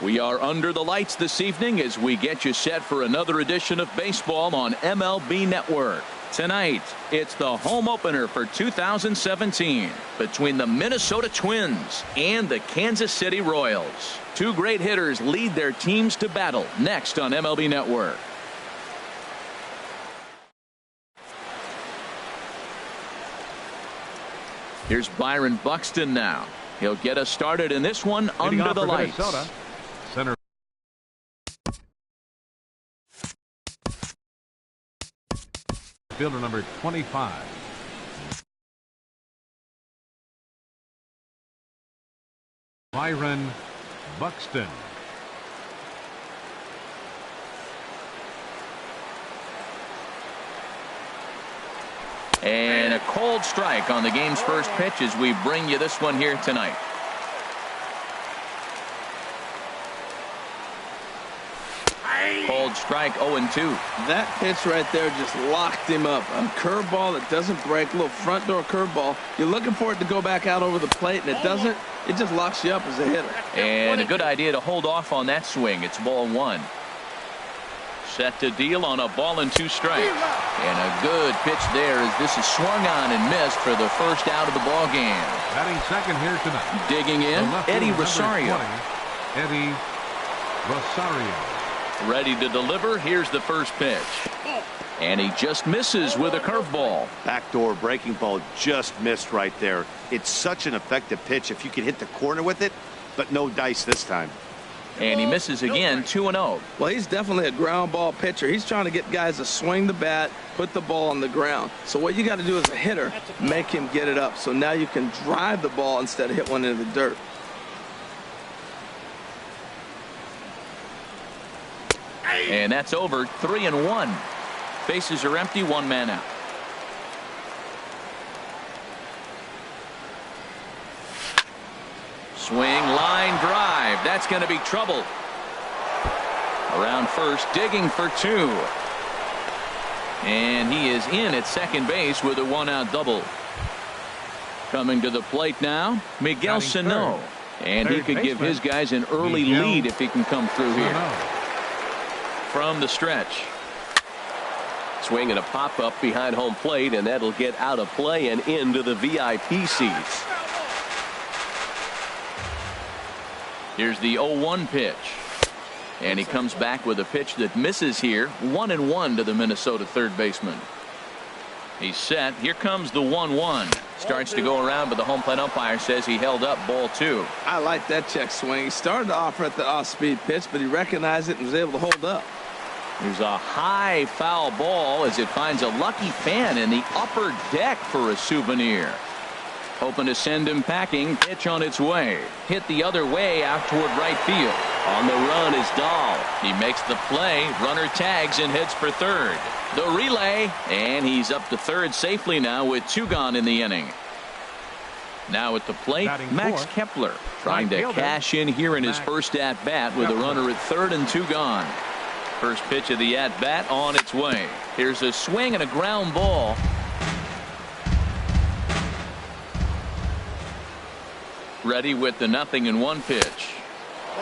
We are under the lights this evening as we get you set for another edition of baseball on MLB Network. Tonight, it's the home opener for 2017 between the Minnesota Twins and the Kansas City Royals. Two great hitters lead their teams to battle next on MLB Network. Here's Byron Buxton now. He'll get us started in this one under the lights. Minnesota, center. Fielder number 25. Byron Buxton. And a cold strike on the game's first pitch as we bring you this one here tonight. Cold strike, 0-2. That pitch right there just locked him up. A curveball that doesn't break, a little front door curveball. You're looking for it to go back out over the plate, and it doesn't. It just locks you up as a hitter. And a good idea to hold off on that swing. It's ball one. Set to deal on a ball and two strikes. And a good pitch there as this is swung on and missed for the first out of the ball game. Batting second here tonight. Digging in, Eddie Rosario. 20, Eddie Rosario. Ready to deliver. Here's the first pitch. And he just misses with a curveball. Backdoor breaking ball just missed right there. It's such an effective pitch if you can hit the corner with it, but no dice this time. And he misses again, 2-0. Well, he's definitely a ground ball pitcher. He's trying to get guys to swing the bat, put the ball on the ground. So what you got to do as a hitter, make him get it up. So now you can drive the ball instead of hit one into the dirt. And that's over. 3-1. Bases are empty. One man out. Swing, line drive. That's going to be trouble. Around first, digging for two. And he is in at second base with a one-out double. Coming to the plate now, Miguel Sano. And he could give his guys an early lead if he can come through here. From the stretch. Swing and a pop-up behind home plate, and that'll get out of play and into the VIP seats. Here's the 0-1 pitch. And he comes back with a pitch that misses here. 1-1 to the Minnesota third baseman. He's set. Here comes the 1-1. Starts to go around, but the home plate umpire says he held up ball two. I like that check swing. He started off at the off-speed pitch, but he recognized it and was able to hold up. There's a high foul ball as it finds a lucky fan in the upper deck for a souvenir. Hoping to send him packing. Pitch on its way. Hit the other way out toward right field. On the run is Dahl. He makes the play. Runner tags and heads for third. The relay. And he's up to third safely now with two gone in the inning. Now at the plate, Max Kepler trying to cash in here in his first at-bat with a runner at third and two gone. First pitch of the at-bat on its way. Here's a swing and a ground ball. Ready with the 0-1 pitch.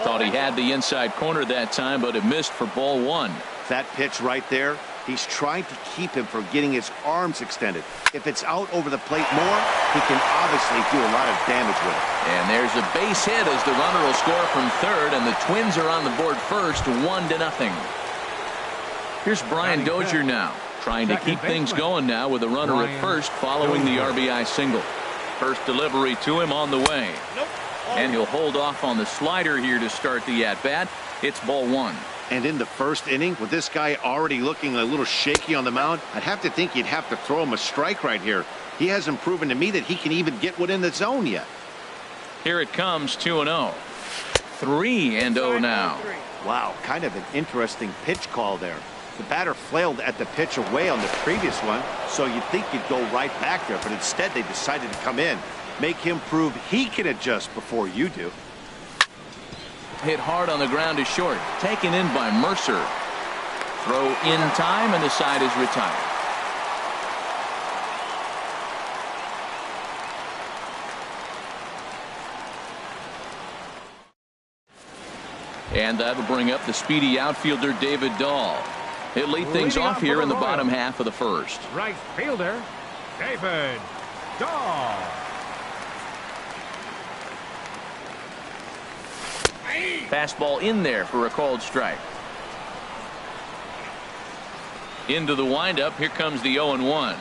Thought he had the inside corner that time, but it missed for ball one. That pitch right there, he's trying to keep him from getting his arms extended. If it's out over the plate more, he can obviously do a lot of damage with it. And there's a base hit as the runner will score from third, and the Twins are on the board first, 1-0. Here's Brian Dozier now, trying to keep things going now with a runner at first following the RBI single. First delivery to him on the way. And he'll hold off on the slider here to start the at-bat. It's ball one. And in the first inning, with this guy already looking a little shaky on the mound, I'd have to think you'd have to throw him a strike right here. He hasn't proven to me that he can even get one in the zone yet. Here it comes, 2-0. 3-0 now. Wow, kind of an interesting pitch call there. The batter flailed at the pitch away on the previous one, so you'd think he'd go right back there, but instead they decided to come in. Make him prove he can adjust before you do. Hit hard on the ground to short. Taken in by Mercer. Throw in time, and the side is retired. And that'll bring up the speedy outfielder David Dahl. He'll lead things off here in the bottom half of the first. Right fielder, David Dahl. Fastball in there for a called strike. Into the windup. Here comes the 0-1.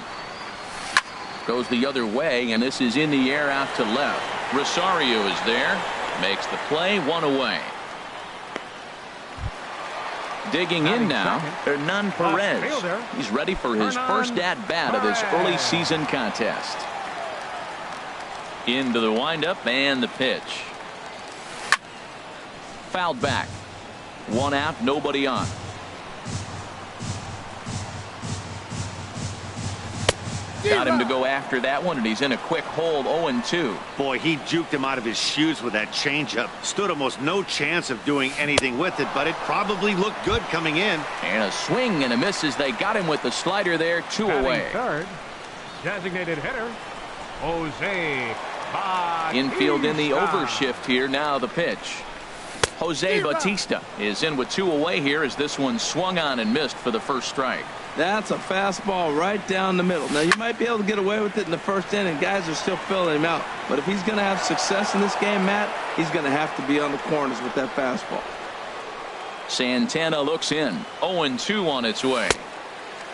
Goes the other way, and this is in the air out to left. Rosario is there. Makes the play, one away. Digging in now, Hernan Perez. He's ready for his first at-bat of this early season contest. Into the windup and the pitch. Fouled back. One out, nobody on. Got him to go after that one, and he's in a quick hold, 0-2. Boy, he juked him out of his shoes with that changeup. Stood almost no chance of doing anything with it, but it probably looked good coming in. And a swing and a miss as they got him with the slider there, two away. Third, designated hitter, Jose Bautista. Infield in the overshift here. Now the pitch. Jose Bautista is in with two away here as this one swung on and missed for the first strike. That's a fastball right down the middle. Now, you might be able to get away with it in the first inning. Guys are still filling him out. But if he's going to have success in this game, Matt, he's going to have to be on the corners with that fastball. Santana looks in. 0-2 on its way.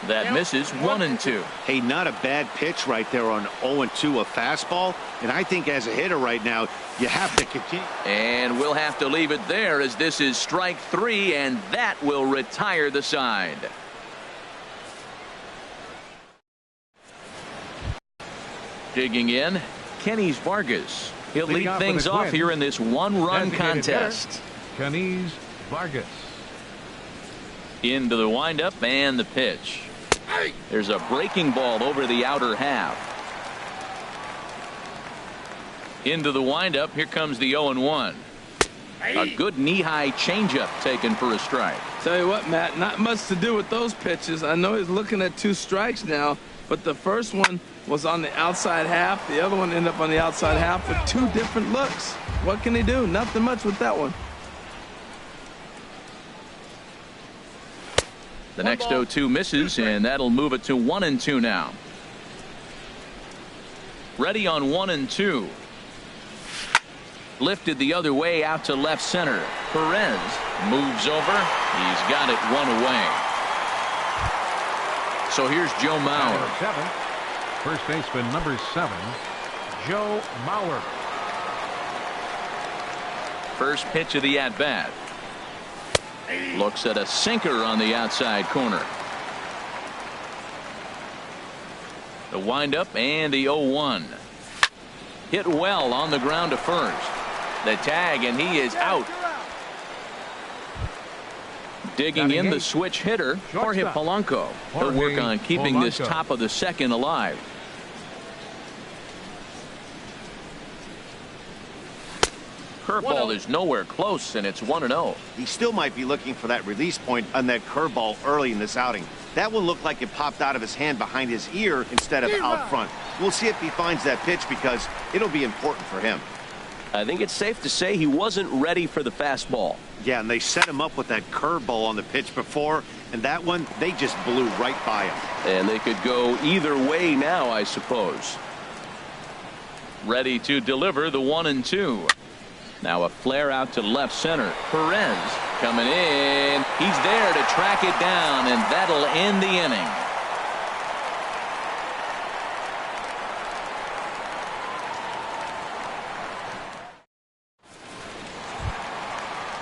That misses. 1-2. Hey, not a bad pitch right there on 0-2, a fastball. And I think as a hitter right now, you have to continue. And we'll have to leave it there as this is strike three, and that will retire the side. Digging in, Kenys Vargas. He'll lead things off here in this one-run contest. Kenys Vargas. Into the windup and the pitch. There's a breaking ball over the outer half. Into the windup. Here comes the 0-1. A good knee-high changeup taken for a strike. Tell you what, Matt, not much to do with those pitches. I know he's looking at two strikes now, but the first one was on the outside half. The other one ended up on the outside half with two different looks. What can he do? Nothing much with that one. The next 0-2 misses, and that'll move it to 1-2 now. Ready on 1-2. Lifted the other way out to left center. Perez moves over. He's got it one away. So here's Joe Mauer. First baseman number 7, Joe Mauer. First pitch of the at-bat. Looks at a sinker on the outside corner. The windup and the 0-1. Hit well on the ground to first. The tag, and he is out. Digging in the switch hitter, Jorge Polanco. He'll work on keeping this top of the second alive. Curveball is nowhere close, and it's 1-0. He still might be looking for that release point on that curveball early in this outing. That one looked like it popped out of his hand behind his ear instead of out front. We'll see if he finds that pitch because it'll be important for him. I think it's safe to say he wasn't ready for the fastball. Yeah, and they set him up with that curveball on the pitch before, and that one, they just blew right by him. And they could go either way now, I suppose. Ready to deliver the 1-2. Now a flare out to left center. Perez coming in. He's there to track it down, and that'll end the inning.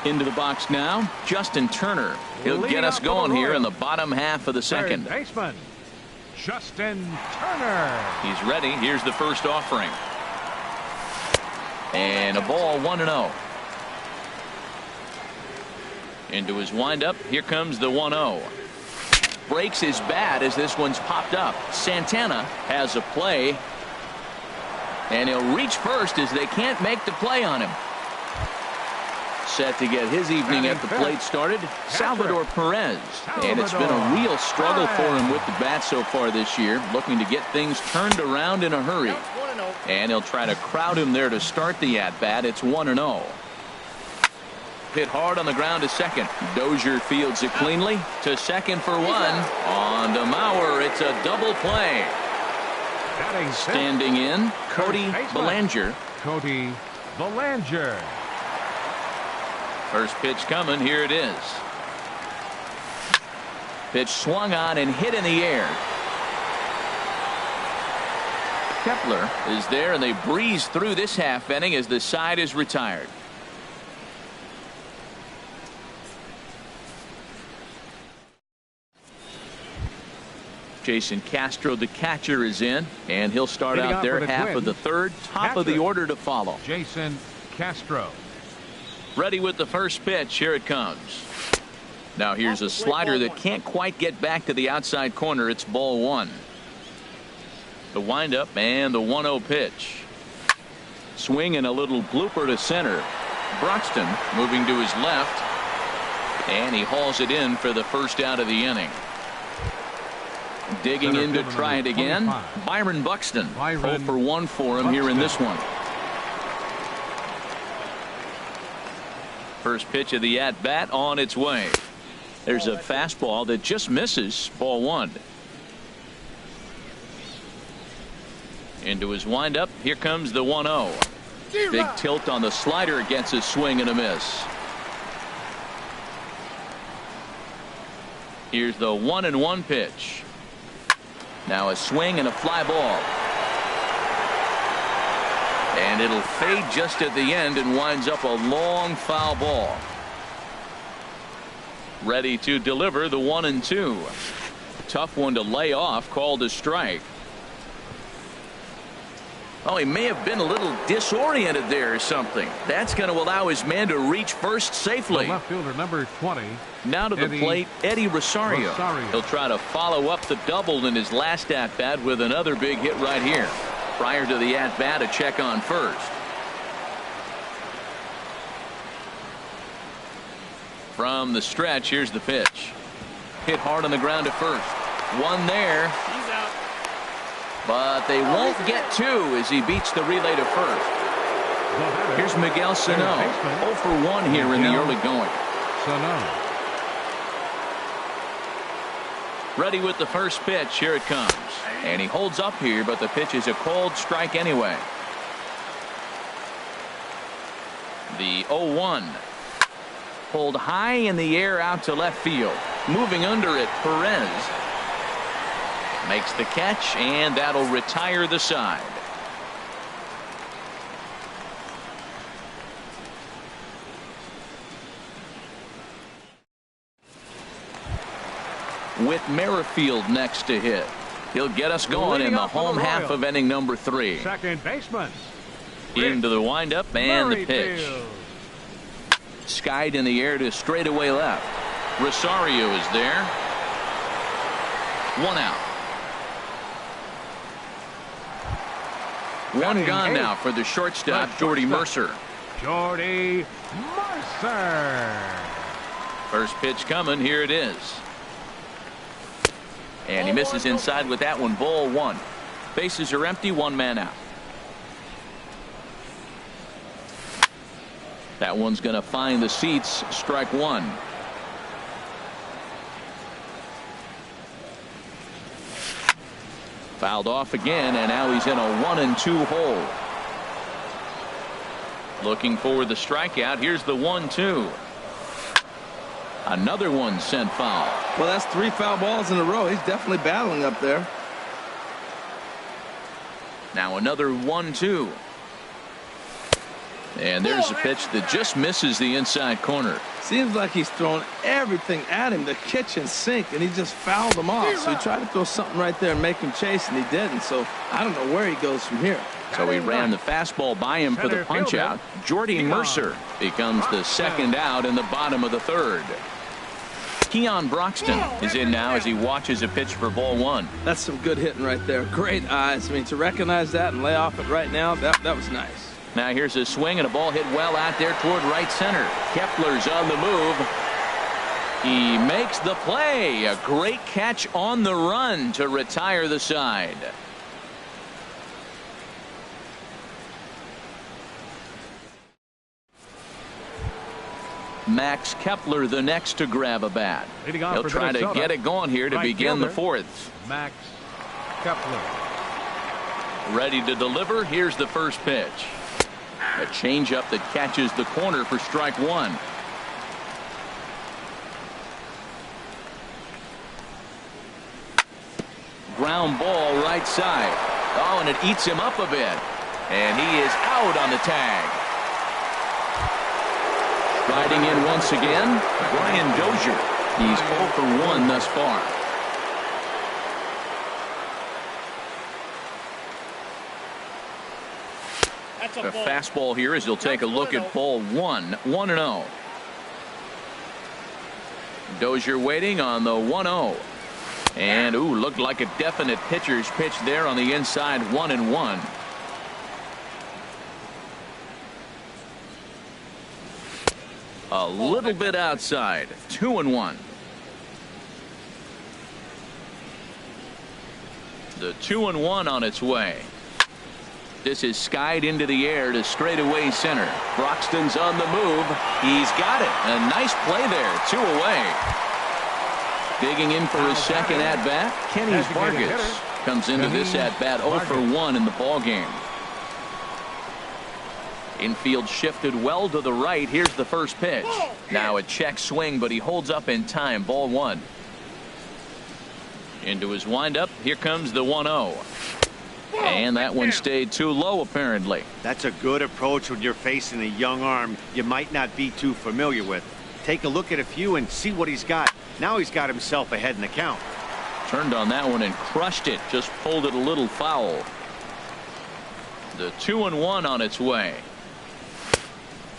Into the box now, Justin Turner. He'll get us going here in the bottom half of the second. Third baseman, Justin Turner. He's ready. Here's the first offering. And a ball, 1-0. Into his windup. Here comes the 1-0. Breaks his bat as this one's popped up. Santana has a play. And he'll reach first as they can't make the play on him. Set to get his evening at the plate started, Salvador Perez. And it's been a real struggle for him with the bat so far this year, looking to get things turned around in a hurry. And he'll try to crowd him there to start the at-bat. It's 1-0. hit hard on the ground to second. Dozier fields it cleanly to second for one. On to Mauer. It's a double play. Standing in, Cody Bellinger. Cody Bellinger. First pitch coming. Here it is. Pitch swung on and hit in the air. Kepler is there, and they breeze through this half inning as the side is retired. Jason Castro, the catcher, is in, and he'll start out there half of the third. Top of the order to follow. Jason Castro. Ready with the first pitch. Here it comes. Now here's a slider that can't quite get back to the outside corner. It's ball one. The windup and the 1-0 pitch. Swing and a little blooper to center. Broxton moving to his left, and he hauls it in for the first out of the inning. Digging in to try it again. 25. Byron Buxton. 0 for 1 for him here in this one. First pitch of the at bat on its way. There's a fastball that just misses. Ball one. Into his windup. Here comes the 1-0. Big tilt on the slider against a swing and a miss. Here's the 1-1 pitch. Now a swing and a fly ball. And it'll fade just at the end and winds up a long foul ball. Ready to deliver the 1-2. Tough one to lay off, called a strike. Oh, he may have been a little disoriented there or something. That's going to allow his man to reach first safely. The left fielder, number 20. Now to the plate, Eddie Rosario. He'll try to follow up the double in his last at-bat with another big hit right here. Prior to the at-bat, a check on first. From the stretch, here's the pitch. Hit hard on the ground to first. One there. But they won't get two as he beats the relay to first. Here's Miguel Sano. 0 for 1 here in the early going. Ready with the first pitch. Here it comes. And he holds up here, but the pitch is a called strike anyway. The 0-1. Pulled high in the air out to left field. Moving under it, Perez makes the catch, and that'll retire the side. With Merrifield next to hit, he'll get us going in the home half of inning number 3. Second baseman. Into the windup and the pitch. Skied in the air to straightaway left. Rosario is there. 1 out. One gone now for the shortstop, Jordy Mercer. Jordy Mercer. First pitch coming. Here it is. And he misses inside with that one. Ball one. Bases are empty. One man out. That one's going to find the seats. Strike one. Fouled off again, and now he's in a 1-2 hole. Looking for the strikeout. Here's the 1-2. Another one sent foul. Well, that's 3 foul balls in a row. He's definitely battling up there. Now another 1-2. And there's a pitch that just misses the inside corner. Seems like he's thrown everything at him, the kitchen sink, and he just fouled them off. So he tried to throw something right there and make him chase, and he didn't. So I don't know where he goes from here. So he ran the fastball by him for the punch out. Jordy Mercer becomes the second out in the bottom of the third. Keon Broxton is in now as he watches a pitch for ball one. That's some good hitting right there. Great eyes. I mean, to recognize that and lay off it right now, that was nice. Now here's a swing and a ball hit well out there toward right center. Kepler's on the move. He makes the play. A great catch on the run to retire the side. Max Kepler the next to grab a bat. He'll try to get it going here to begin the fourth. Max Kepler. Ready to deliver. Here's the first pitch. A changeup that catches the corner for strike one. Ground ball right side. Oh, and it eats him up a bit. And he is out on the tag. Riding in once again, Brian Dozier. He's 0 for 1 thus far. A fastball here as he'll take a look at ball 1. 1-0. Dozier waiting on the 1-0. And ooh, looked like a definite pitcher's pitch there on the inside. 1-1. A little bit outside. 2-1. The 2-1 on its way. This is skied into the air to straightaway center. Broxton's on the move. He's got it. A nice play there. 2 away. Digging in for his second at bat, Kenny Vargas comes into this at bat 0 for 1 in the ball game. Infield shifted well to the right. Here's the first pitch. Now a check swing, but he holds up in time. Ball 1. Into his windup. Here comes the 1-0. And that one stayed too low, apparently. That's a good approach when you're facing a young arm you might not be too familiar with. Take a look at a few and see what he's got. Now he's got himself ahead in the count. Turned on that one and crushed it. Just pulled it a little foul. The 2-1 on its way.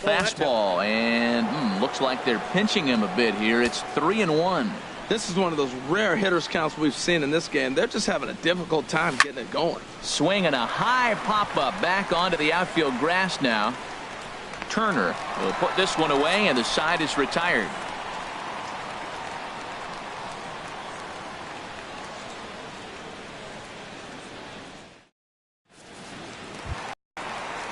Fastball, and looks like they're pinching him a bit here. It's 3-1. This is one of those rare hitters counts we've seen in this game. They're just having a difficult time getting it going. Swing and a high pop-up back onto the outfield grass now. Turner will put this one away, and the side is retired.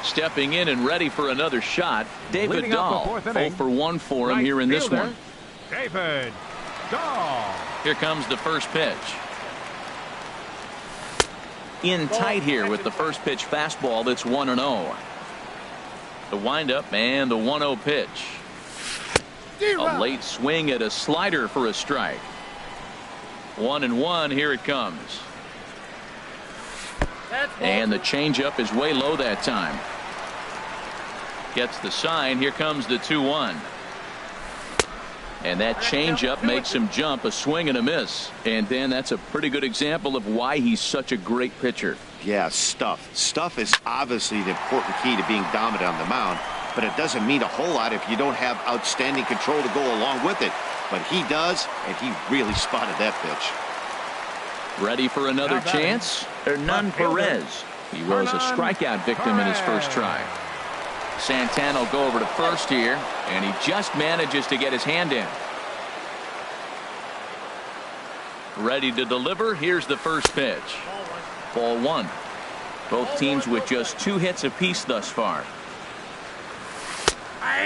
Stepping in and ready for another shot, David Dahl. 0 for 1 for him here in this one. David Dahl. Here comes the first pitch. In tight here with the first pitch fastball. That's 1-0. The windup and the 1-0 pitch. A late swing at a slider for a strike. 1-1. Here it comes. And the changeup is way low that time. Gets the sign. Here comes the 2-1. And that changeup makes him jump. A swing and a miss. And then that's a pretty good example of why he's such a great pitcher. Yeah, stuff. Stuff is obviously the important key to being dominant on the mound, but it doesn't mean a whole lot if you don't have outstanding control to go along with it. But he does, and he really spotted that pitch. Ready for another chance? Hernan Perez. He was a strikeout victim in his first try. Santana will go over to first here, and he just manages to get his hand in. Ready to deliver. Here's the first pitch. Ball 1. Both teams with just 2 hits apiece thus far.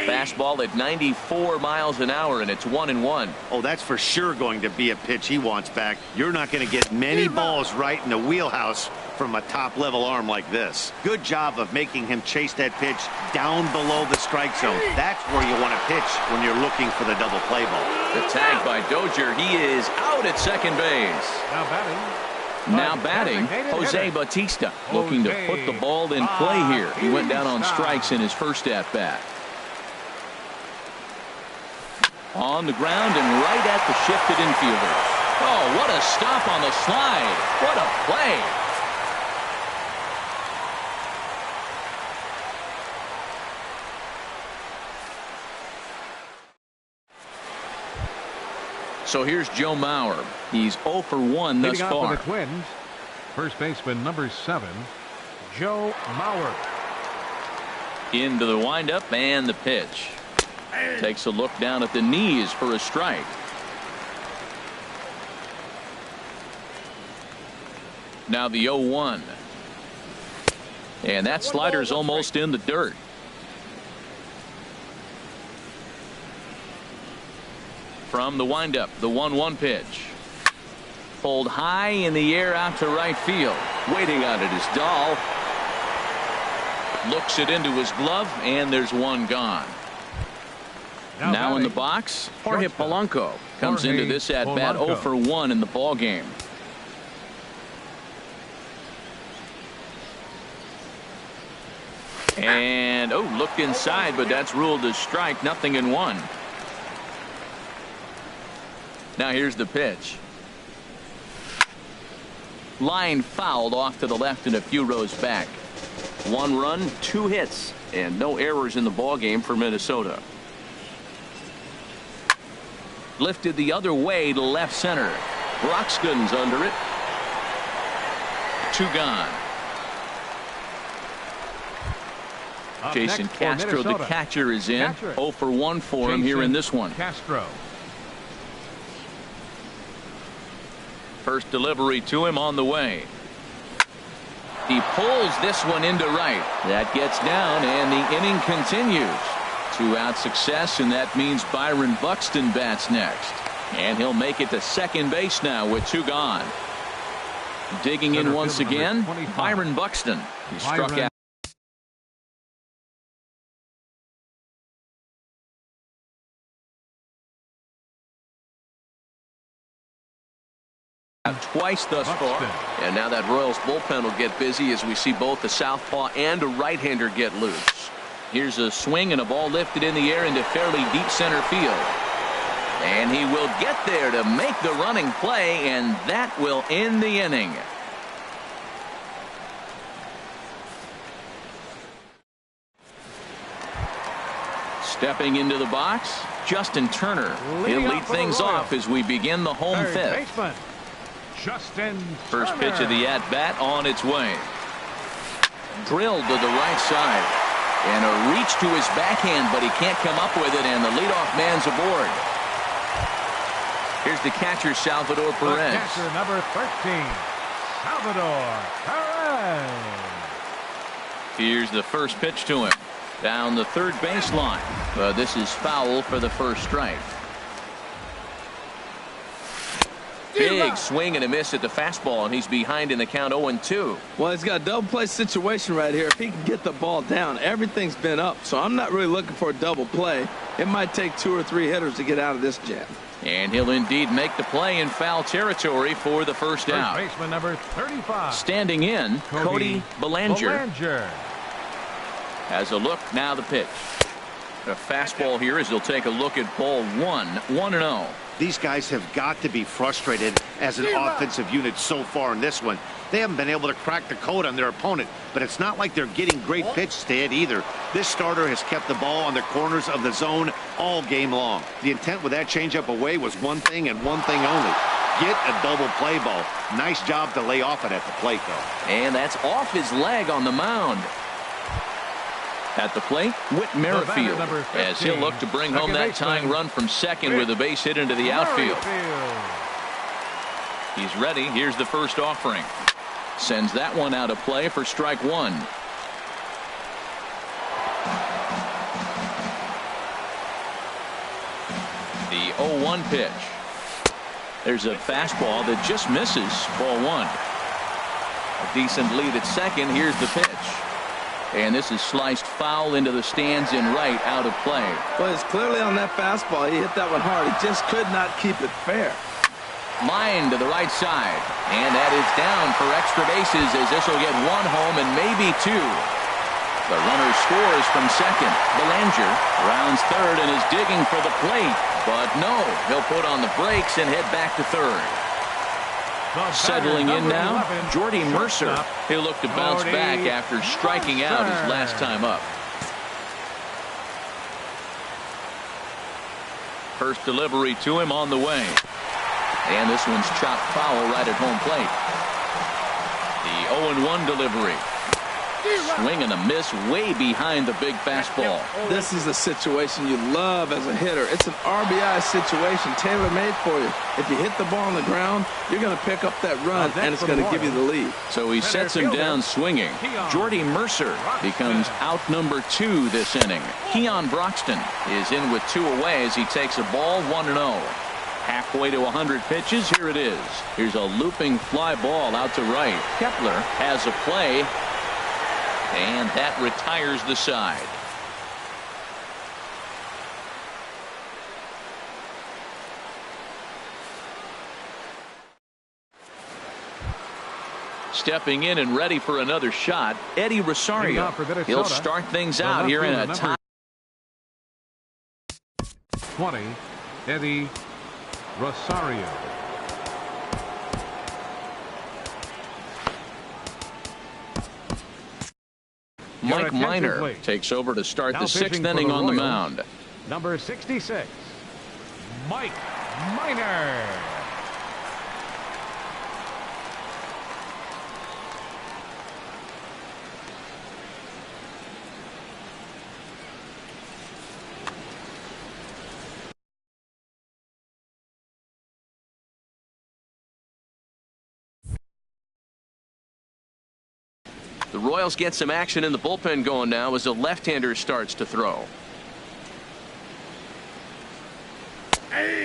Fastball at 94 miles an hour, and it's 1-1. Oh, that's for sure going to be a pitch he wants back. You're not going to get many balls right in the wheelhouse from a top-level arm like this. Good job of making him chase that pitch down below the strike zone. That's where you want to pitch when you're looking for the double play ball. The tag by Dozier. He is out at second base. Now batting, Jose Bautista, looking to put the ball in play here. He went down on strikes in his first at-bat. On the ground and right at the shifted infielder. Oh, what a stop on the slide. What a play. So here's Joe Mauer. He's 0 for 1 thus far. For the Twins, first baseman number 7, Joe Mauer. Into the windup and the pitch. Takes a look down at the knees for a strike. Now the 0-1. And that slider's almost in the dirt. From the windup, the 1-1 pitch. Pulled high in the air out to right field. Waiting on it is Dahl. Looks it into his glove, and there's one gone. Now in the box, Jorge Polanco comes into this at bat 0 for 1 in the ball game. And looked inside, but that's ruled as strike. 0-1. Now here's the pitch. Line fouled off to the left and a few rows back. 1 run, 2 hits, and no errors in the ball game for Minnesota. Lifted the other way to left center. Broxton's under it. 2 gone. Jason Castro, the catcher, is in. 0 for 1 for him here in this one. Castro. First delivery to him on the way. He pulls this one into right. That gets down, and the inning continues. 2-out success, and that means Byron Buxton bats next. And he'll make it to second base now with 2 gone. Digging in once again, Byron Buxton. He struck out twice thus far. And now that Royals bullpen will get busy as we see both the southpaw and a right-hander get loose. Here's a swing and a ball lifted in the air into fairly deep center field. And he will get there to make the running play, and that will end the inning. Stepping into the box, Justin Turner. He'll lead things off as we begin the home fifth. Justin First pitch of the at-bat on its way. Drilled to the right side. And a reach to his backhand, but he can't come up with it, and the leadoff man's aboard. Here's the catcher, Salvador Perez. The catcher, number 13, Salvador Perez. Here's the first pitch to him. Down the third baseline. But this is foul for the first strike. Big swing and a miss at the fastball, and he's behind in the count 0-2. Well, he's got a double play situation right here. If he can get the ball down, everything's been up. So I'm not really looking for a double play. It might take 2 or 3 hitters to get out of this jam. And he'll indeed make the play in foul territory for the first out. Baseman number 35. Standing in, Cody Bellinger. Has a look, now the pitch. A fastball here as he'll take a look at ball 1, 1-0. These guys have got to be frustrated as an offensive unit so far in this one. They haven't been able to crack the code on their opponent, but it's not like they're getting great pitches to hit either. This starter has kept the ball on the corners of the zone all game long. The intent with that changeup away was one thing and one thing only. Get a double play ball. Nice job to lay off it at the plate, though. And that's off his leg on the mound. At the plate, Whit Merrifield, as he'll look to bring home that tying run from second with a base hit into the outfield. He's ready. Here's the first offering. Sends that one out of play for strike 1. The 0-1 pitch. There's a fastball that just misses ball 1. A decent lead at second. Here's the pitch. And this is sliced foul into the stands in right, out of play. Well, it's clearly on that fastball. He hit that one hard. He just could not keep it fair. Line to the right side. And that is down for extra bases as this will get 1 home and maybe 2. The runner scores from second. Bellinger rounds third and is digging for the plate. But no, he'll put on the brakes and head back to third. Settling in now, Jordy Mercer. He'll look to bounce back after striking out his last time up. First delivery to him on the way. And this one's chopped foul right at home plate. The 0-1 delivery. Swing and a miss way behind the big fastball. This is a situation you love as a hitter. It's an RBI situation tailor-made for you. If you hit the ball on the ground, you're going to pick up that run, and it's going to give you the lead. So he sets him down swinging. Jordy Mercer becomes out number 2 this inning. Keon Broxton is in with 2 away as he takes a ball 1-0. Halfway to 100 pitches, here it is. Here's a looping fly ball out to right. Kepler has a play, and that retires the side. Stepping in and ready for another shot, Eddie Rosario. He'll start things out here in a tie. 20, Eddie Rosario. Mike Minor takes over to start the 6th inning on the mound. Number 66, Mike Minor. The Royals get some action in the bullpen going now as the left-hander starts to throw.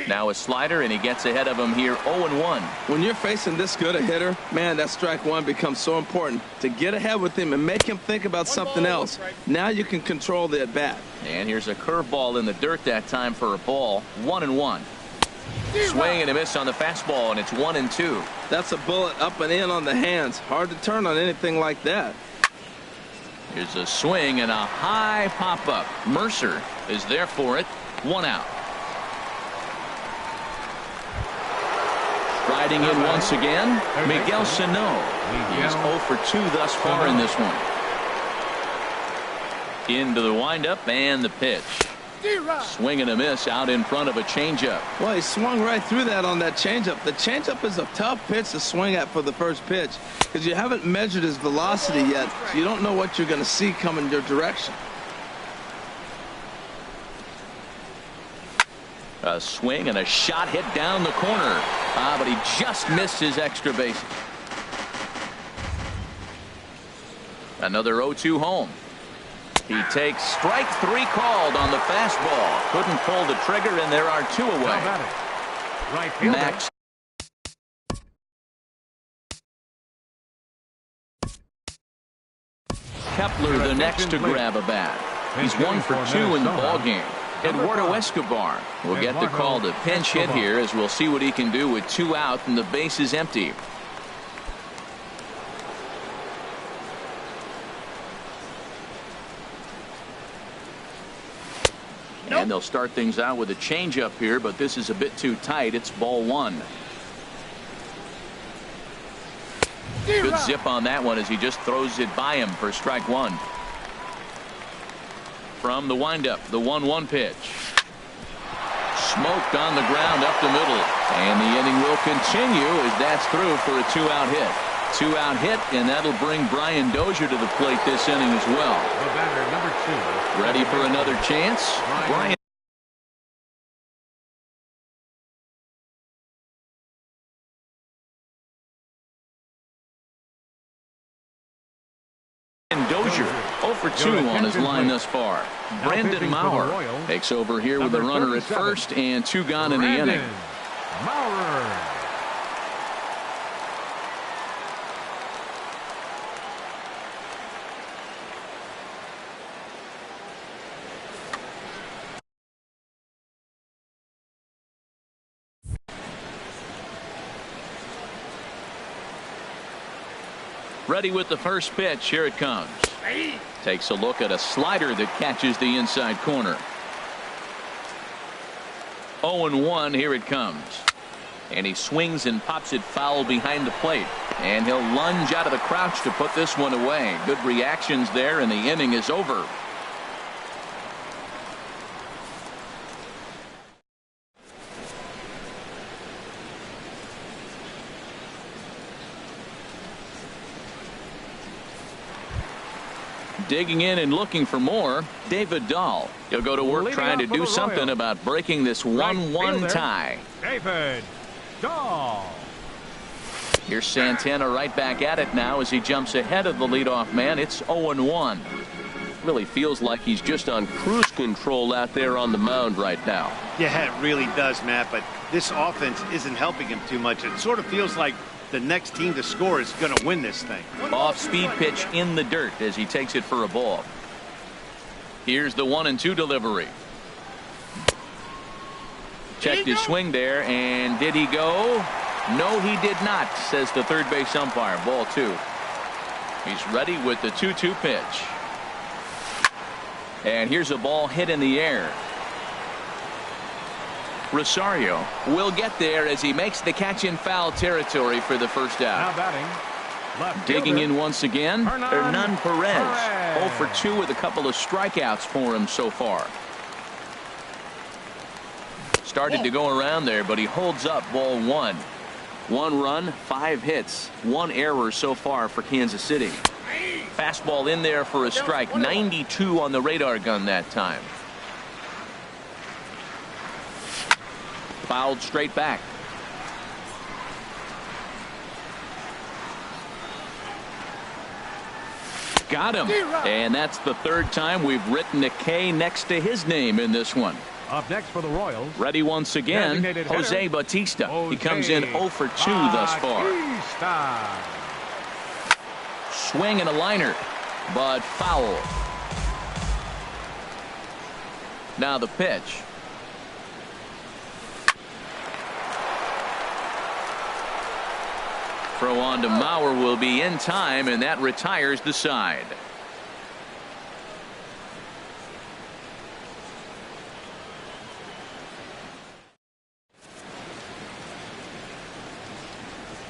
Now a slider, and he gets ahead of him here 0-1. When you're facing this good a hitter, man, that strike one becomes so important to get ahead with him and make him think about something else. Now you can control the at-bat. And here's a curveball in the dirt that time for a ball. 1-1. Swing and a miss on the fastball, and it's 1-2. That's a bullet up and in on the hands. Hard to turn on anything like that. Here's a swing and a high pop-up. Mercer is there for it. 1 out. Riding in once again, Miguel Sano. He's 0 for 2 thus far in this one. Into the windup and the pitch. Swing and a miss out in front of a changeup. Well, he swung right through that on that changeup. The changeup is a tough pitch to swing at for the first pitch because you haven't measured his velocity yet, so you don't know what you're going to see coming your direction. A swing and a shot hit down the corner. But he just missed his extra base. Another 0-2 home. He takes strike 3 called on the fastball. Couldn't pull the trigger, and there are 2 away. Right fielder. Max. Kepler the next to grab a bat. He's 1 for 2 in the ballgame. Eduardo Escobar will get the call to pinch hit here, as we'll see what he can do with 2 out and the base is empty. And they'll start things out with a changeup here, but this is a bit too tight. It's ball 1. Good zip on that one as he just throws it by him for strike 1. From the windup, the 1-1 pitch. Smoked on the ground up the middle. And the inning will continue as that's through for a 2-out hit. 2-out hit, and that'll bring Brian Dozier to the plate this inning as well. The batter, number 2. Ready for another chance? Brian Dozier 0 for 2 on his line thus far. Brandon Maurer takes over here with a runner at first and 2 gone in the inning. Maurer. Ready with the first pitch. Here it comes. Takes a look at a slider that catches the inside corner. 0-1. Here it comes. And he swings and pops it foul behind the plate. And he'll lunge out of the crouch to put this one away. Good reactions there, and the inning is over. Digging in and looking for more, David Dahl. He'll go to work trying to do something about breaking this 1-1 tie. David Dahl. Here's Santana right back at it now as he jumps ahead of the leadoff man. It's 0-1. Really feels like he's just on cruise control out there on the mound right now. Yeah, it really does, Matt, but this offense isn't helping him too much. It sort of feels like the next team to score is going to win this thing. Off-speed pitch in the dirt as he takes it for a ball. Here's the 1-2 delivery. Checked his swing there, and did he go? No, he did not, says the third base umpire. Ball 2. He's ready with the 2-2 pitch. And here's a ball hit in the air. Rosario will get there as he makes the catch in foul territory for the first out. Now batting, left Digging fielder, in once again, Hernan Perez. 0 for 2 with a couple of strikeouts for him so far. Started to go around there, but he holds up. Ball 1. 1 run, 5 hits, 1 error so far for Kansas City. Fastball in there for a strike. 92 on the radar gun that time. Fouled straight back. Got him. And that's the third time we've written a K next to his name in this one. Up next for the Royals. Ready once again, Jose Bautista. He comes in 0 for 2 thus far. Swing and a liner, but foul. Now the pitch. Throw on to Mauer will be in time, and that retires the side.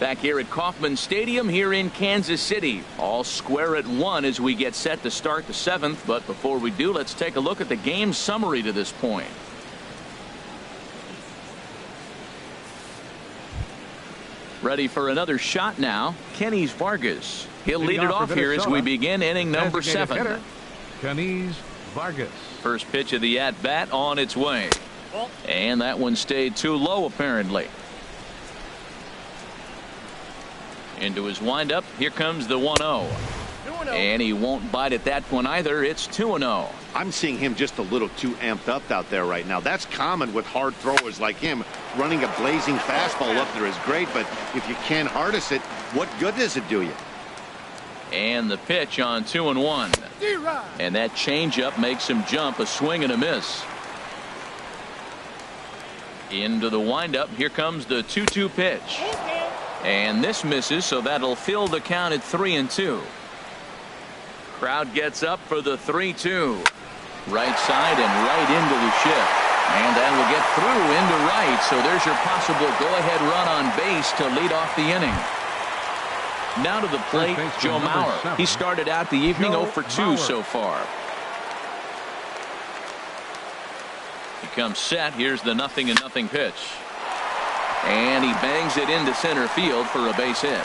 Back here at Kauffman Stadium here in Kansas City. All square at 1 as we get set to start the 7th. But before we do, let's take a look at the game summary to this point. Ready for another shot now. Kenys Vargas. He'll lead it off here as we begin inning number 7. Kenys Vargas. First pitch of the at-bat on its way. And that one stayed too low apparently. Into his windup. Here comes the 1-0. And he won't bite at that one either. It's 2-0. I'm seeing him just a little too amped up out there right now. That's common with hard throwers like him. Running a blazing fastball up there is great, but if you can't harness it, what good does it do you? And the pitch on 2-1. And that changeup makes him jump. A swing and a miss. Into the windup. Here comes the 2-2 pitch. And this misses, so that'll fill the count at 3-2. Crowd gets up for the 3-2. Right side and right into the shift. And that will get through into right. So there's your possible go-ahead run on base to lead off the inning. Now to the plate, Joe Mauer. He started out the evening 0 for 2 so far. He comes set. Here's the 0-0 pitch. And he bangs it into center field for a base hit.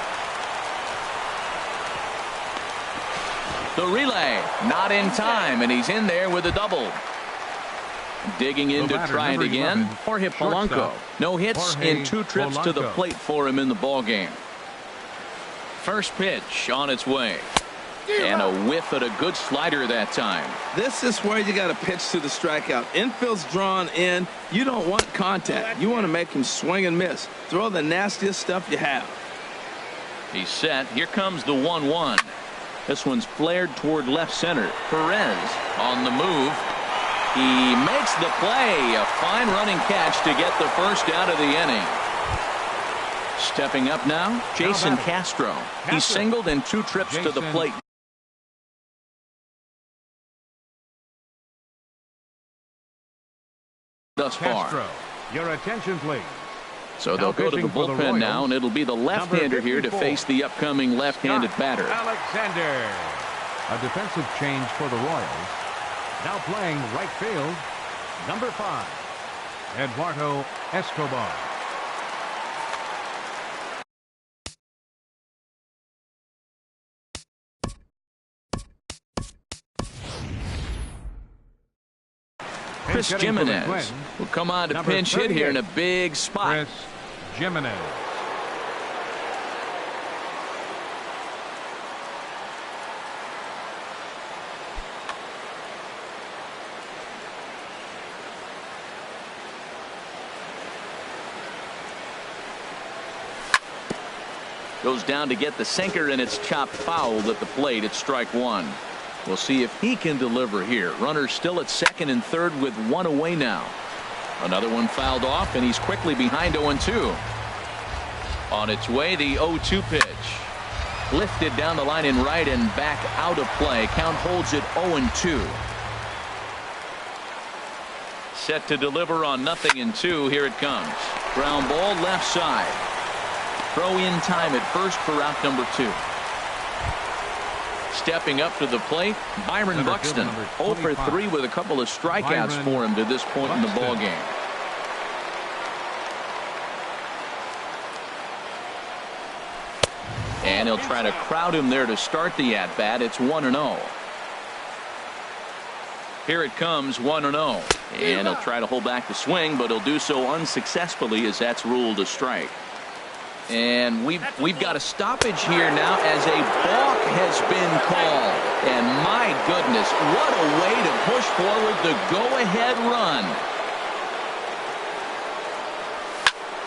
The relay not in time, and he's in there with a double. Digging in to try it again. Jorge Polanco. No hits in 2 trips to the plate for him in the ball game. First pitch on its way. And a whiff at a good slider that time. This is where you got to pitch to the strikeout. Infield's drawn in. You don't want contact. You want to make him swing and miss. Throw the nastiest stuff you have. He's set. Here comes the 1-1. This one's flared toward left center. Perez on the move. He makes the play. A fine running catch to get the first out of the inning. Stepping up now, Jason Castro. He singled in 2 trips to the plate. Thus far. Castro, your attention please. So they'll go to the bullpen now, and it'll be the left-hander here to face the upcoming left-handed batter. Alexander. A defensive change for the Royals. Now playing right field, number 5, Eduardo Escobar. Chris hitting for the Jimenez Twins, will come on to number pinch hit here in a 38. big spot. Chris Jimenez. Goes down to get the sinker, and it's chopped fouled at the plate. It's strike one. We'll see if he can deliver here. Runners still at second and third with one away now. Another one fouled off, and he's quickly behind 0-2. On its way, the 0-2 pitch. Lifted down the line in right and back out of play. Count holds it 0-2. Set to deliver on 0-2. Here it comes. Ground ball left side. Throw in time at first for out number 2. Stepping up to the plate, Byron Buxton. 0 for 3 with a couple of strikeouts for him to this point in the ball game. And he'll try to crowd him there to start the at-bat. It's 1-0. Here it comes, 1-0. And he'll try to hold back the swing, but he'll do so unsuccessfully as that's ruled a strike. And we've got a stoppage here now as a balk has been called. And my goodness, what a way to push forward the go-ahead run.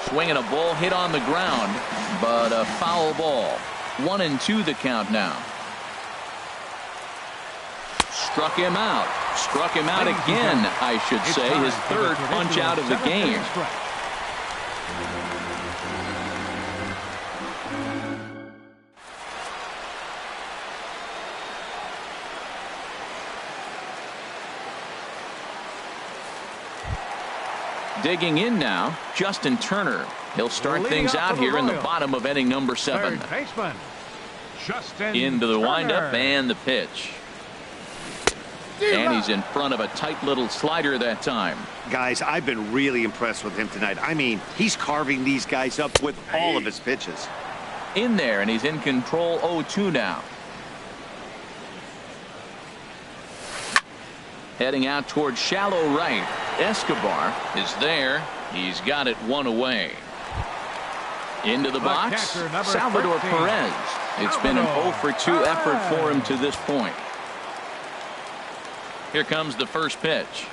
Swinging a ball hit on the ground, but a foul ball. 1-2 the count now. Struck him out. Struck him out again, I should say. His third punch out of the game. Digging in now, Justin Turner. He'll start things out here in the bottom of inning number 7. Third baseman, Justin Into the Turner. windup and the pitch. And he's in front of a tight little slider that time. Guys, I've been really impressed with him tonight. I mean, he's carving these guys up with all of his pitches. In there, and he's in control 0-2 now. Heading out towards shallow right. Escobar is there. He's got it one away. Into the box, Salvador Perez. It's been an 0 for 2 effort for him to this point. Here comes the first pitch.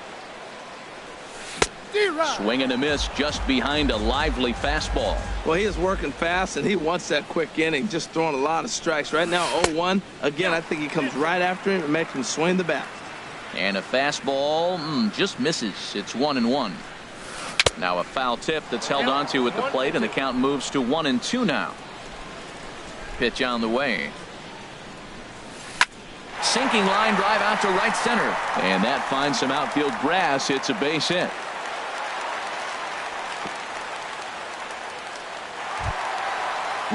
Swing and a miss just behind a lively fastball. Well, he is working fast, and he wants that quick inning, just throwing a lot of strikes. Right now, 0-1. Again, I think he comes right after him and makes him swing the bat. And a fastball just misses. It's 1-1. Now a foul tip that's held onto at the plate, and the count moves to 1-2 now. Pitch on the way. Sinking line drive out to right center. And that finds some outfield grass. It's a base hit.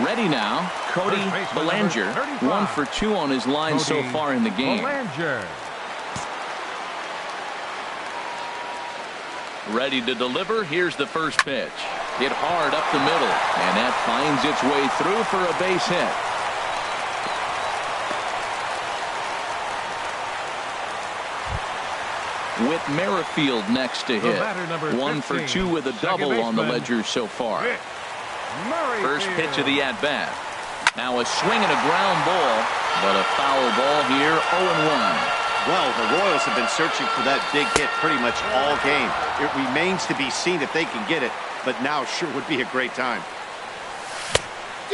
Ready now, Cody Bellinger. 1 for 2 on his line so far in the game. Bellinger. Ready to deliver. Here's the first pitch. Hit hard up the middle, and that finds its way through for a base hit. With Merrifield next to hit. 1 for 2 with a double on the ledger so far. First pitch of the at-bat. Now a swing and a ground ball, but a foul ball here, 0-1. Well, the Royals have been searching for that big hit pretty much all game. It remains to be seen if they can get it, but now sure would be a great time.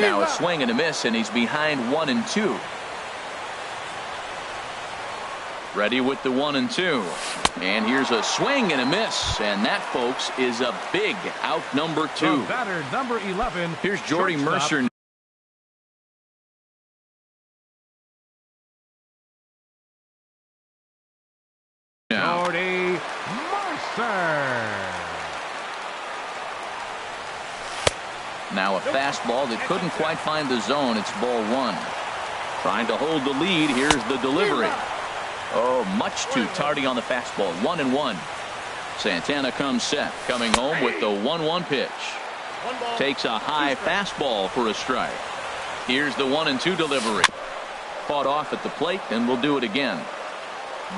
Now a swing and a miss, and he's behind 1-2. Ready with the 1-2. And here's a swing and a miss, and that, folks, is a big out number 2. The batter, number 11. Here's Jordy Mercer. Jordy Mercer. Now a fastball that couldn't quite find the zone. It's ball 1. Trying to hold the lead. Here's the delivery. Oh, much too tardy on the fastball. 1-1. Santana comes set. Coming home with the 1-1 pitch. Takes a high fastball for a strike. Here's the 1-2 delivery. Fought off at the plate, and we'll do it again.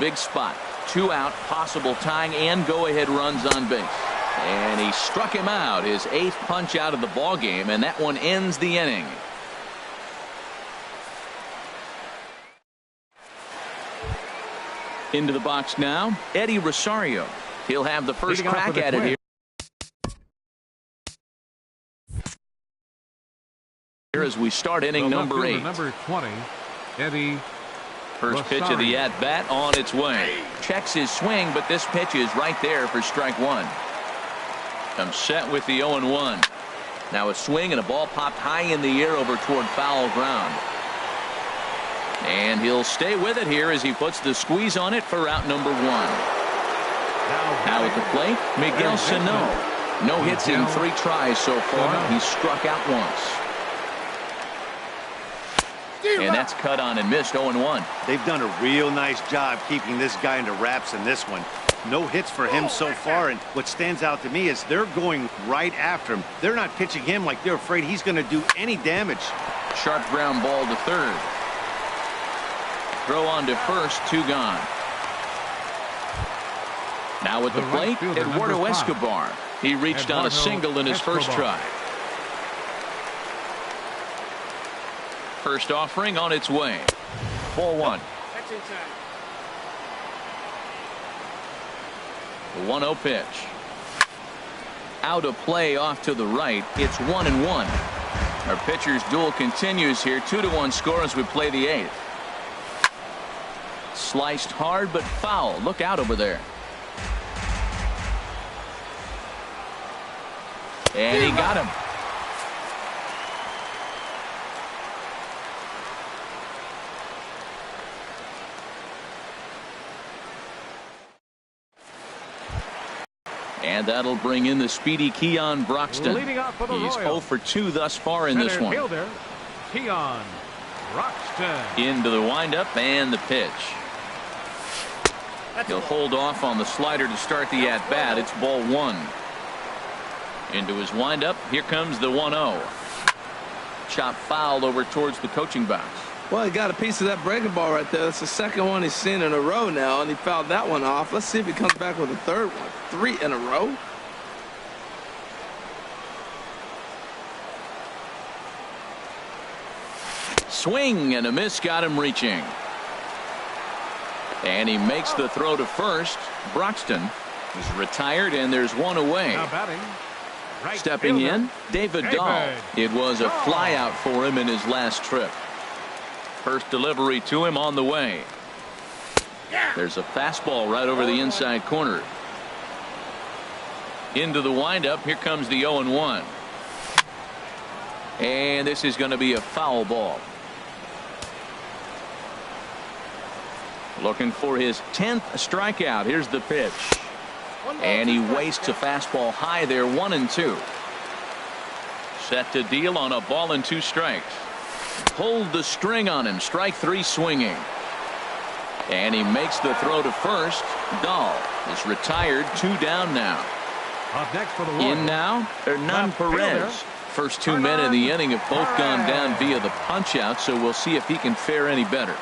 Big spot. 2 out, possible tying and go-ahead runs on base. And he struck him out, his 8th punch out of the ball game, and that one ends the inning. Into the box now, Eddie Rosario. He'll have the first crack at it here. Here as we start inning number 8. Number 20, Eddie. First pitch of the at-bat on its way. Checks his swing, but this pitch is right there for strike 1. Comes set with the 0-1. Now a swing and a ball popped high in the air over toward foul ground. And he'll stay with it here as he puts the squeeze on it for out number 1. Now at the plate, Miguel Sano. No hits in 3 tries so far. He struck out once. And that's cut on and missed. 0-1. They've done a real nice job keeping this guy into wraps in this one. No hits for him so far, and what stands out to me is they're going right after him. They're not pitching him like they're afraid he's going to do any damage. Sharp ground ball to third. Throw on to first, 2 gone. Now at the plate, Eduardo Escobar. He reached on a single in his first try. First offering on its way. 4-1. The 1-0 pitch. Out of play off to the right. It's 1-1. Our pitcher's duel continues here. 2-1 score as we play the 8th. Sliced hard but foul. Look out over there. And he got him. And that'll bring in the speedy Keon Broxton. He's 0 for 2 thus far in this one. Keon Broxton. Into the windup and the pitch. He'll hold off on the slider to start the at-bat. It's ball 1. Into his windup. Here comes the 1-0. Chop foul over towards the coaching box. Well, he got a piece of that breaking ball right there. That's the second one he's seen in a row now, and he fouled that one off. Let's see if he comes back with a third one. 3 in a row. Swing and a miss got him reaching. And he makes the throw to first. Broxton is retired, and there's 1 away. Now batting. Right Stepping fielder, in, David Dahl. It was a flyout for him in his last trip. First delivery to him on the way. There's a fastball right over the inside corner. Into the windup. Here comes the 0-1. And this is going to be a foul ball. Looking for his 10th strikeout. Here's the pitch. And he wastes a fastball high there. 1-2. Set to deal on a ball and 2 strikes. Pulled the string on him. Strike 3 swinging. And he makes the throw to first. Dahl is retired. 2 down now. Up next for the Royals. In now, Hernan Perez. First 2 men in the inning have both gone down via the punch out, so we'll see if he can fare any better.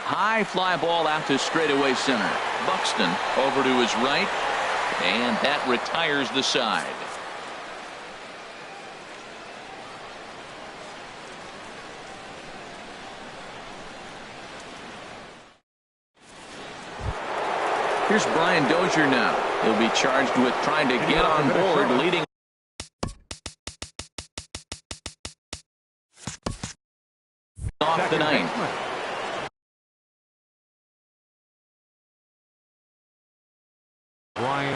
High fly ball out to straightaway center. Buxton over to his right, and that retires the side. Here's Brian Dozier now. He'll be charged with trying to get on board, leading off the 9th.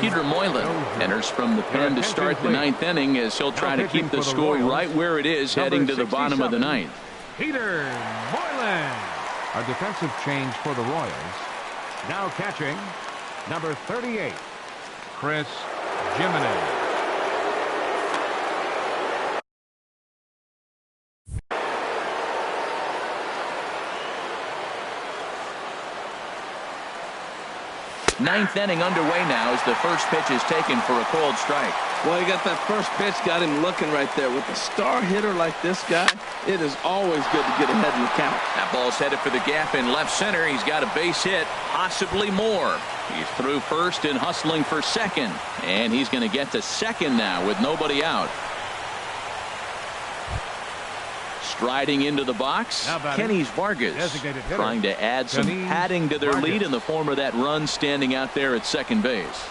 Peter Moylan enters from the pen to start the 9th inning as he'll try to keep the score right where it is heading to the bottom of the 9th. Peter Moylan. A defensive change for the Royals. Now catching number 38, Chris Jimenez. Ninth inning underway now as the first pitch is taken for a called strike. Well, he got that first pitch, got him looking right there. With a star hitter like this guy, it is always good to get ahead in the count. That ball's headed for the gap in left center. He's got a base hit, possibly more. He's through first and hustling for second. And he's going to get to second now with nobody out. Striding into the box, Kenny's Vargas, trying to add some padding to their lead in the form of that run standing out there at second base.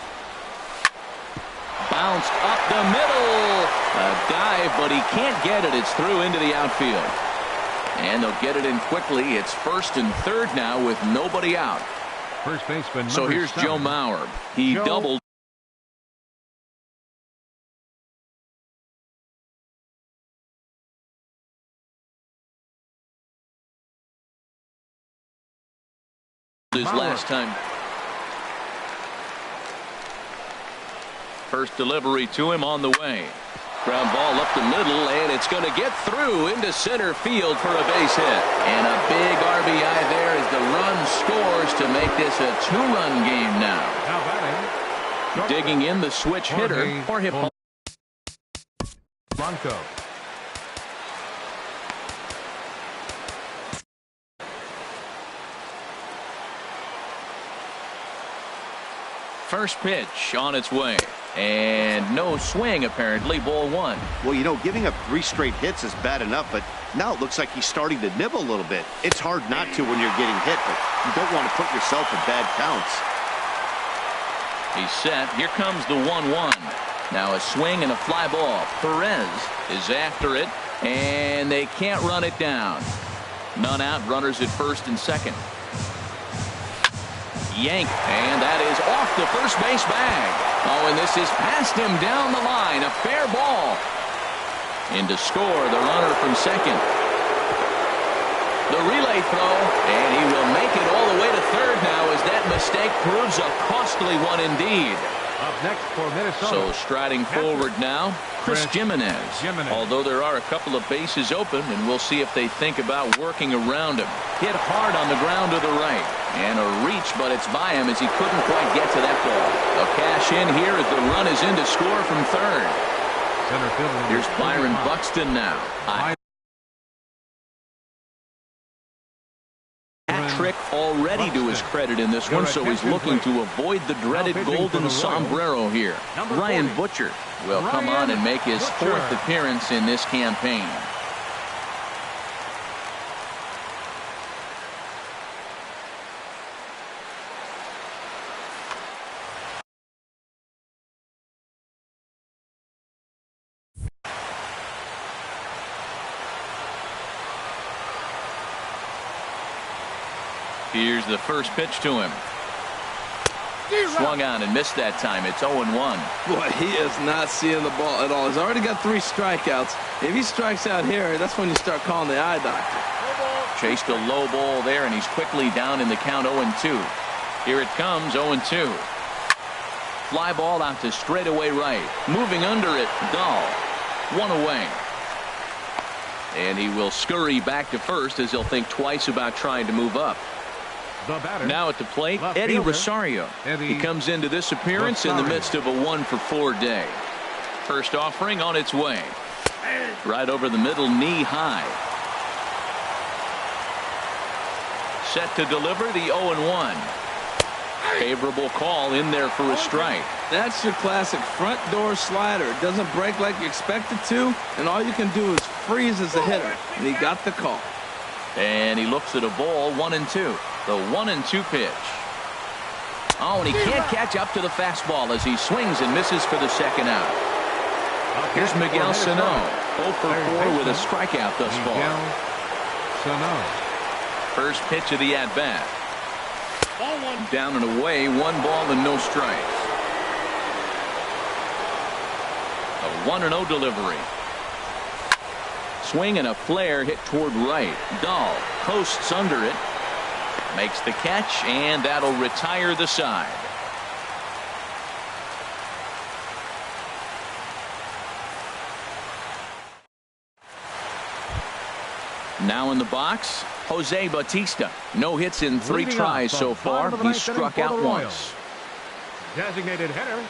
Bounced up the middle. A dive, but he can't get it. It's through into the outfield. And they'll get it in quickly. It's first and third now with nobody out. First baseman. So here's Joe Mauer. He doubled. His last time. First delivery to him on the way. Ground ball up the middle, and it's going to get through into center field for a base hit. And a big RBI there as the run scores to make this a two-run game now. Digging in the switch hitter. Blanco. First pitch on its way. And no swing, apparently. Ball one. Well, you know, giving up 3 straight hits is bad enough, but now it looks like he's starting to nibble a little bit. It's hard not to when you're getting hit, but you don't want to put yourself in bad counts. He's set. Here comes the 1-1. Now a swing and a fly ball. Perez is after it, and they can't run it down. None out. Runners at first and second. Yank, and that is off the first base bag. Oh, and this is past him down the line. A fair ball. In to score the runner from second. The relay throw, and he will make it all the way to third now as that mistake proves a costly one indeed. Up next for Minnesota. So striding forward now, Chris Jimenez. Although there are a couple of bases open, and we'll see if they think about working around him. Hit hard on the ground to the right. And a reach, but it's by him as he couldn't quite get to that ball. A cash in here as the run is in to score from third. Center fielder. Here's Byron Buxton now. Trick already to his credit in this one, so he's looking to avoid the dreaded golden sombrero here. Ryan Butcher will come on and make his 4th appearance in this campaign. Here's the first pitch to him. Swung on and missed that time. It's 0-1. Boy, he is not seeing the ball at all. He's already got 3 strikeouts. If he strikes out here, that's when you start calling the eye doctor. Chased a low ball there, and he's quickly down in the count 0-2. Here it comes, 0-2. Fly ball out to straightaway right. Moving under it, Dahl. 1 away. And he will scurry back to first as he'll think twice about trying to move up. Now at the plate, Eddie Rosario. He comes into this appearance in the midst of a 1-for-4 day. First offering on its way. Right over the middle, knee high. Set to deliver the 0-1. Favorable call in there for a strike. That's your classic front door slider. It doesn't break like you expect it to, and all you can do is freeze as a hitter. And he got the call. And he looks at a ball, 1-2. The 1-2 pitch. Oh, and he can't catch up to the fastball as he swings and misses for the second out. Here's Miguel Sano, 0-for-4 with a strikeout thus far. First pitch of the at-bat. Down and away, 1 ball and no strikes. A 1-0 delivery. Swing and a flare hit toward right. Dahl posts under it. Makes the catch, and that'll retire the side. Now in the box, Jose Bautista. No hits in 3 tries so far. He's struck out once. Designated hitter,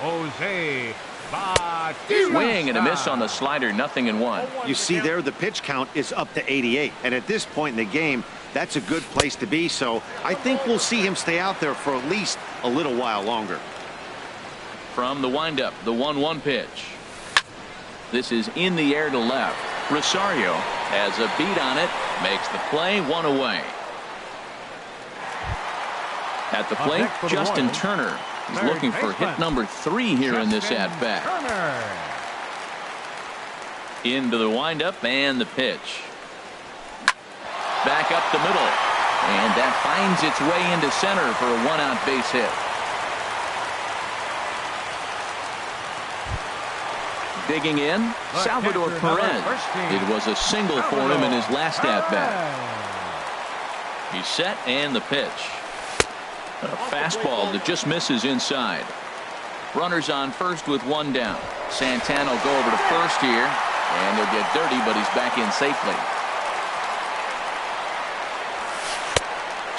Jose Bautista. Swing and a miss on the slider, 0-1. You see there, the pitch count is up to 88. And at this point in the game, that's a good place to be. So I think we'll see him stay out there for at least a little while longer. From the windup, the 1-1 pitch. This is in the air to left. Rosario has a beat on it, makes the play, 1 away. At the plate, Justin Turner is looking for hit number 3 here in this at-bat. Into the windup and the pitch. Back up the middle. And that finds its way into center for a 1-out base hit. Digging in, Salvador Perez. It was a single for him in his last at-bat. He's set and the pitch. A fastball that just misses inside. Runners on first with 1 down. Santana will go over to first here, and he'll get dirty, but he's back in safely.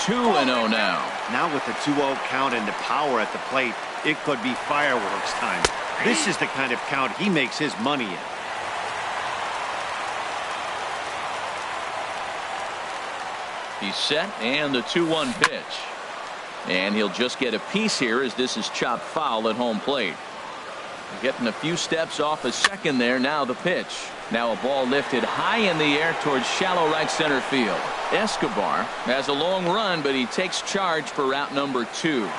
2-0 now. Now with the 2-0 count and the power at the plate, it could be fireworks time. This is the kind of count he makes his money in. He's set and the 2-1 pitch. And he'll just get a piece here as this is chopped foul at home plate. Getting a few steps off a second there. Now the pitch. Now a ball lifted high in the air towards shallow right center field. Escobar has a long run, but he takes charge for route number 2.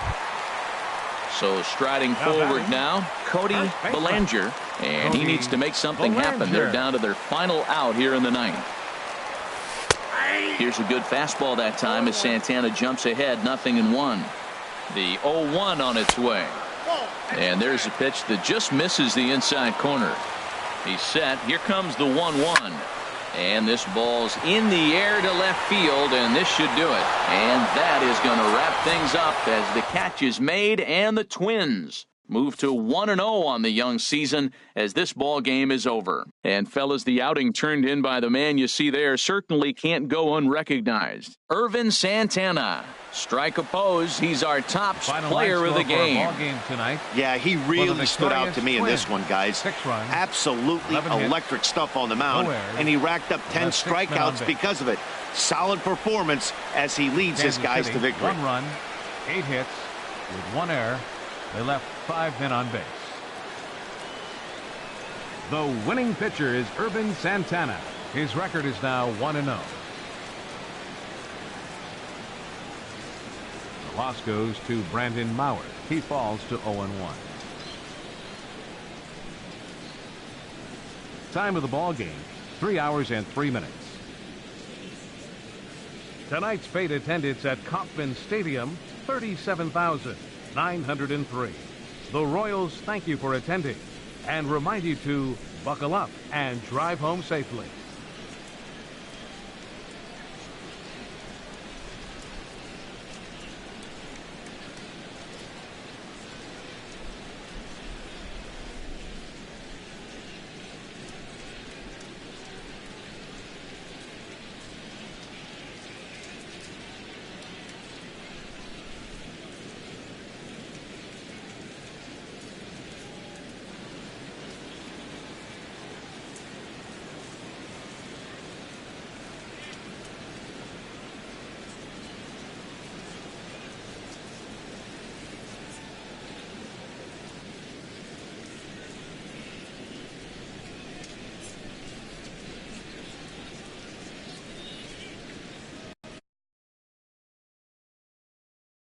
So striding forward now, Cody Bellinger, and he needs to make something happen. They're down to their final out here in the 9th. Here's a good fastball that time as Santana jumps ahead, 0-1. The 0-1 on its way. And there's a pitch that just misses the inside corner. He's set. Here comes the 1-1. And this ball's in the air to left field, and this should do it. And that is going to wrap things up as the catch is made, and the Twins move to 1-0 on the young season as this ball game is over. And fellas, the outing turned in by the man you see there certainly can't go unrecognized. Ervin Santana. Strike oppose. He's our top player of the game. Yeah, he really stood out to me in this one, guys. Absolutely electric stuff on the mound, and he racked up 10 strikeouts because of it. Solid performance as he leads his guys to victory. 1 run, 8 hits with 1 error. They left 5 men on base. The winning pitcher is Ervin Santana. His record is now 1-0. The loss goes to Brandon Mauer. He falls to 0-1. Time of the ball game, 3 hours and 3 minutes. Tonight's paid attendance at Kauffman Stadium, 37,903. The Royals thank you for attending and remind you to buckle up and drive home safely.